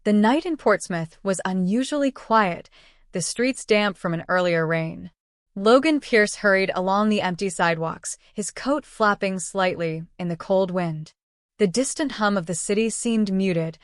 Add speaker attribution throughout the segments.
Speaker 1: The night in Portsmouth was unusually quiet, the streets damp from an earlier rain. Logan Pierce hurried along the empty sidewalks, his coat flapping slightly in the cold wind. The distant hum of the city seemed muted,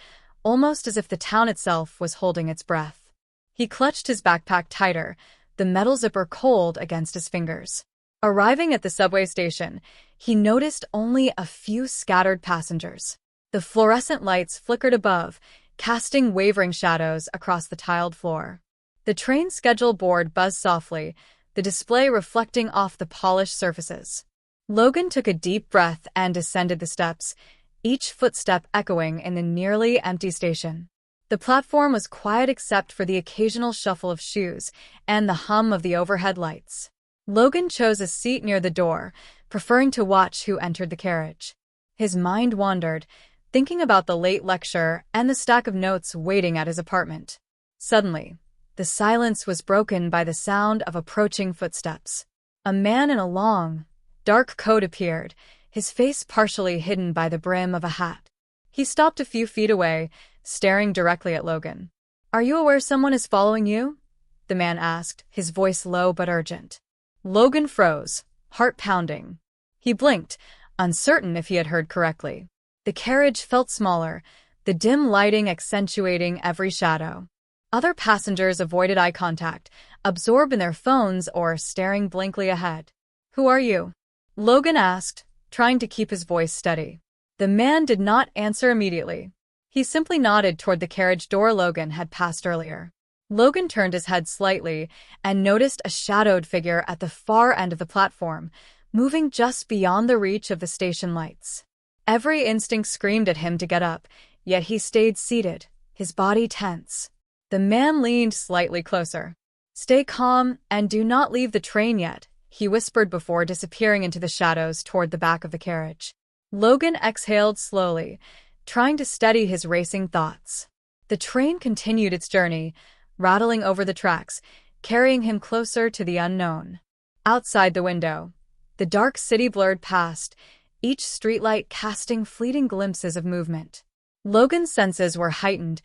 Speaker 1: almost as if the town itself was holding its breath. He clutched his backpack tighter, the metal zipper cold against his fingers. Arriving at the subway station, he noticed only a few scattered passengers. The fluorescent lights flickered above, casting wavering shadows across the tiled floor. The train schedule board buzzed softly, the display reflecting off the polished surfaces. Logan took a deep breath and descended the steps, each footstep echoing in the nearly empty station. The platform was quiet except for the occasional shuffle of shoes and the hum of the overhead lights. Logan chose a seat near the door, preferring to watch who entered the carriage. His mind wandered, thinking about the late lecture and the stack of notes waiting at his apartment. Suddenly, the silence was broken by the sound of approaching footsteps. A man in a long, dark coat appeared, his face partially hidden by the brim of a hat. He stopped a few feet away, staring directly at Logan. "Are you aware someone is following you?" the man asked, his voice low but urgent. Logan froze, heart pounding. He blinked, uncertain if he had heard correctly. The carriage felt smaller, the dim lighting accentuating every shadow. Other passengers avoided eye contact, absorbed in their phones or staring blankly ahead. "Who are you?" Logan asked, trying to keep his voice steady. The man did not answer immediately. He simply nodded toward the carriage door Logan had passed earlier. Logan turned his head slightly and noticed a shadowed figure at the far end of the platform, moving just beyond the reach of the station lights. Every instinct screamed at him to get up, yet he stayed seated, his body tense. The man leaned slightly closer. "Stay calm and do not leave the train yet," he whispered before disappearing into the shadows toward the back of the carriage. Logan exhaled slowly, trying to steady his racing thoughts. The train continued its journey, rattling over the tracks, carrying him closer to the unknown. Outside the window, the dark city blurred past, each streetlight casting fleeting glimpses of movement. Logan's senses were heightened,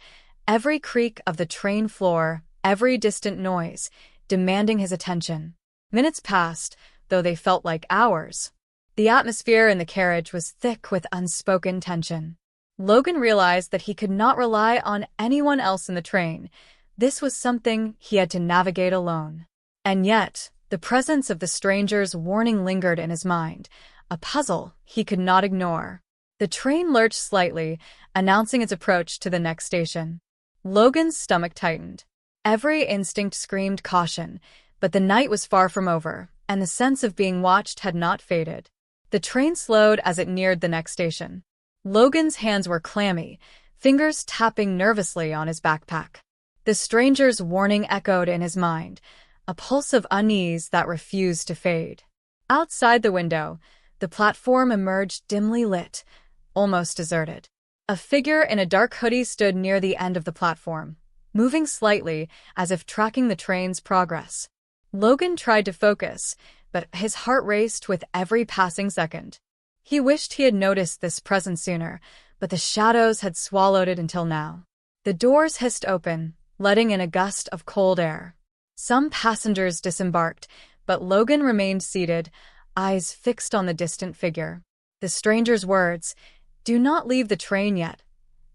Speaker 1: every creak of the train floor, every distant noise, demanding his attention. Minutes passed, though they felt like hours. The atmosphere in the carriage was thick with unspoken tension. Logan realized that he could not rely on anyone else in the train. This was something he had to navigate alone. And yet, the presence of the stranger's warning lingered in his mind, a puzzle he could not ignore. The train lurched slightly, announcing its approach to the next station. Logan's stomach tightened. Every instinct screamed caution, but the night was far from over, and the sense of being watched had not faded. The train slowed as it neared the next station. Logan's hands were clammy, fingers tapping nervously on his backpack. The stranger's warning echoed in his mind, a pulse of unease that refused to fade. Outside the window, the platform emerged dimly lit, almost deserted. A figure in a dark hoodie stood near the end of the platform, moving slightly as if tracking the train's progress. Logan tried to focus, but his heart raced with every passing second. He wished he had noticed this presence sooner, but the shadows had swallowed it until now. The doors hissed open, letting in a gust of cold air. Some passengers disembarked, but Logan remained seated, eyes fixed on the distant figure. The stranger's words, "Do not leave the train yet,"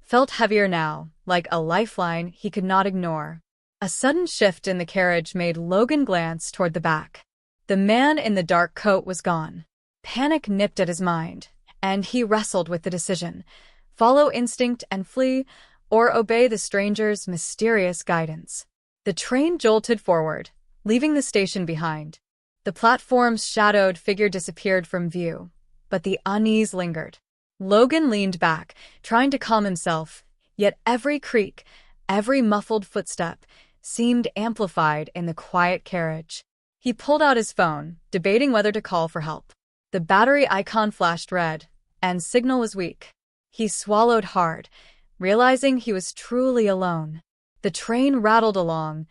Speaker 1: felt heavier now, like a lifeline he could not ignore. A sudden shift in the carriage made Logan glance toward the back. The man in the dark coat was gone. Panic nipped at his mind, and he wrestled with the decision: follow instinct and flee, or obey the stranger's mysterious guidance. The train jolted forward, leaving the station behind. The platform's shadowed figure disappeared from view, but the unease lingered. Logan leaned back, trying to calm himself, yet every creak, every muffled footstep, seemed amplified in the quiet carriage. He pulled out his phone, debating whether to call for help. The battery icon flashed red, and signal was weak. He swallowed hard, realizing he was truly alone. The train rattled along,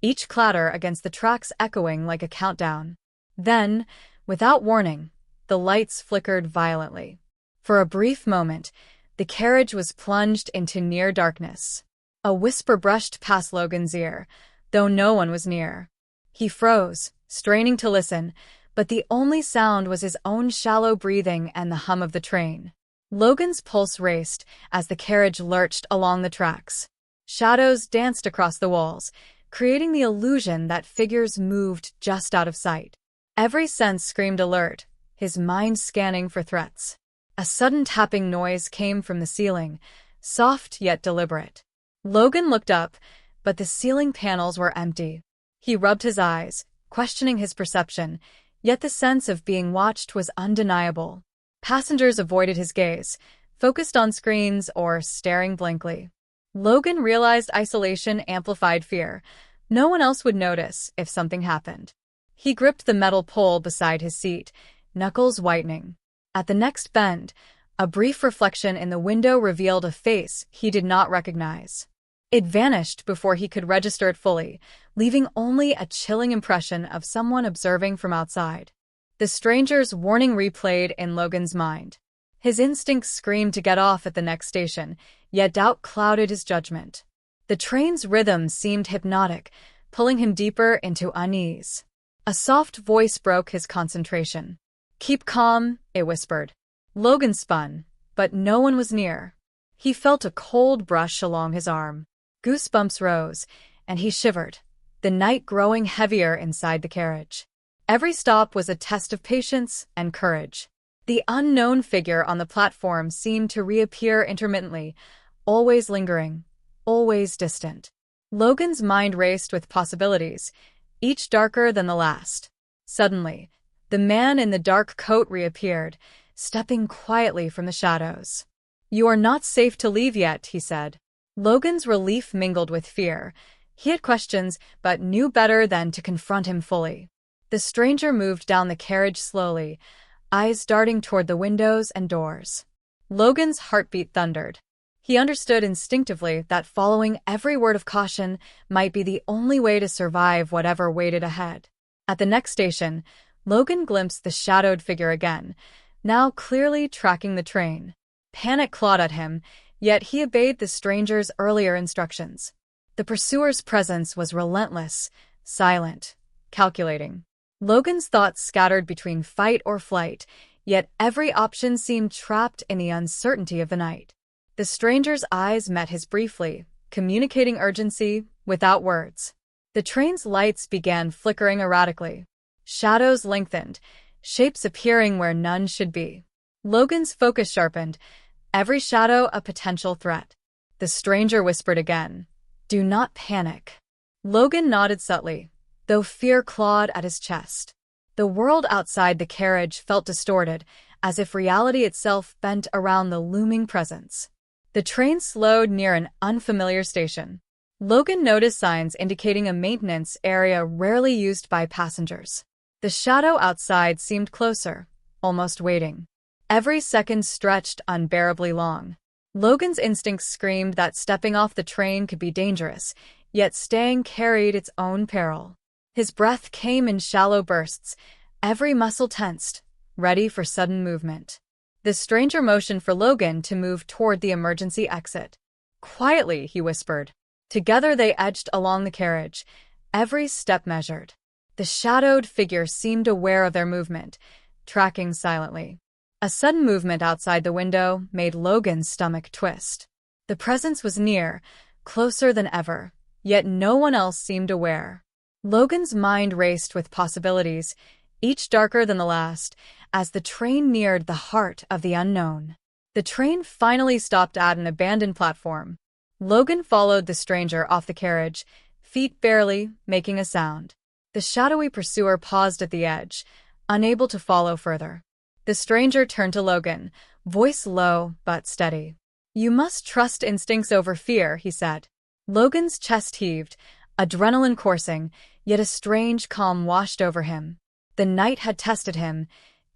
Speaker 1: each clatter against the tracks echoing like a countdown. Then, without warning, the lights flickered violently. For a brief moment, the carriage was plunged into near darkness. A whisper brushed past Logan's ear, though no one was near. He froze, straining to listen, but the only sound was his own shallow breathing and the hum of the train. Logan's pulse raced as the carriage lurched along the tracks. Shadows danced across the walls, creating the illusion that figures moved just out of sight. Every sense screamed alert, his mind scanning for threats. A sudden tapping noise came from the ceiling, soft yet deliberate. Logan looked up, but the ceiling panels were empty. He rubbed his eyes, questioning his perception, yet the sense of being watched was undeniable. Passengers avoided his gaze, focused on screens or staring blankly. Logan realized isolation amplified fear. No one else would notice if something happened. He gripped the metal pole beside his seat, knuckles whitening. At the next bend, a brief reflection in the window revealed a face he did not recognize. It vanished before he could register it fully, leaving only a chilling impression of someone observing from outside. The stranger's warning replayed in Logan's mind. His instincts screamed to get off at the next station, yet doubt clouded his judgment. The train's rhythm seemed hypnotic, pulling him deeper into unease. A soft voice broke his concentration. "Keep calm," it whispered. Logan spun, but no one was near. He felt a cold brush along his arm. Goosebumps rose, and he shivered, the night growing heavier inside the carriage. Every stop was a test of patience and courage. The unknown figure on the platform seemed to reappear intermittently, always lingering, always distant. Logan's mind raced with possibilities, each darker than the last. Suddenly, the man in the dark coat reappeared, stepping quietly from the shadows. "You are not safe to leave yet," he said. Logan's relief mingled with fear. He had questions, but knew better than to confront him fully. The stranger moved down the carriage slowly, eyes darting toward the windows and doors. Logan's heartbeat thundered. He understood instinctively that following every word of caution might be the only way to survive whatever waited ahead. At the next station, Logan glimpsed the shadowed figure again, now clearly tracking the train. Panic clawed at him, yet he obeyed the stranger's earlier instructions. The pursuer's presence was relentless, silent, calculating. Logan's thoughts scattered between fight or flight, yet every option seemed trapped in the uncertainty of the night. The stranger's eyes met his briefly, communicating urgency without words. The train's lights began flickering erratically. Shadows lengthened, shapes appearing where none should be. Logan's focus sharpened, every shadow a potential threat. The stranger whispered again, "Do not panic." Logan nodded subtly, though fear clawed at his chest. The world outside the carriage felt distorted, as if reality itself bent around the looming presence. The train slowed near an unfamiliar station. Logan noticed signs indicating a maintenance area rarely used by passengers. The shadow outside seemed closer, almost waiting. Every second stretched unbearably long. Logan's instincts screamed that stepping off the train could be dangerous, yet staying carried its own peril. His breath came in shallow bursts, every muscle tensed, ready for sudden movement. The stranger motioned for Logan to move toward the emergency exit. "Quietly," he whispered. Together they edged along the carriage, every step measured. The shadowed figure seemed aware of their movement, tracking silently. A sudden movement outside the window made Logan's stomach twist. The presence was near, closer than ever, yet no one else seemed aware. Logan's mind raced with possibilities, each darker than the last, as the train neared the heart of the unknown. The train finally stopped at an abandoned platform. Logan followed the stranger off the carriage, feet barely making a sound. The shadowy pursuer paused at the edge, unable to follow further. The stranger turned to Logan, voice low but steady. "You must trust instincts over fear," he said. Logan's chest heaved, adrenaline coursing, yet a strange calm washed over him. The night had tested him,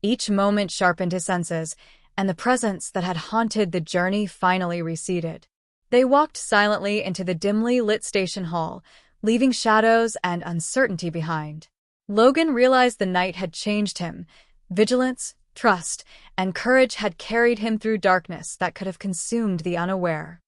Speaker 1: each moment sharpened his senses, and the presence that had haunted the journey finally receded. They walked silently into the dimly lit station hall, leaving shadows and uncertainty behind. Logan realized the night had changed him. Vigilance, trust, and courage had carried him through darkness that could have consumed the unaware.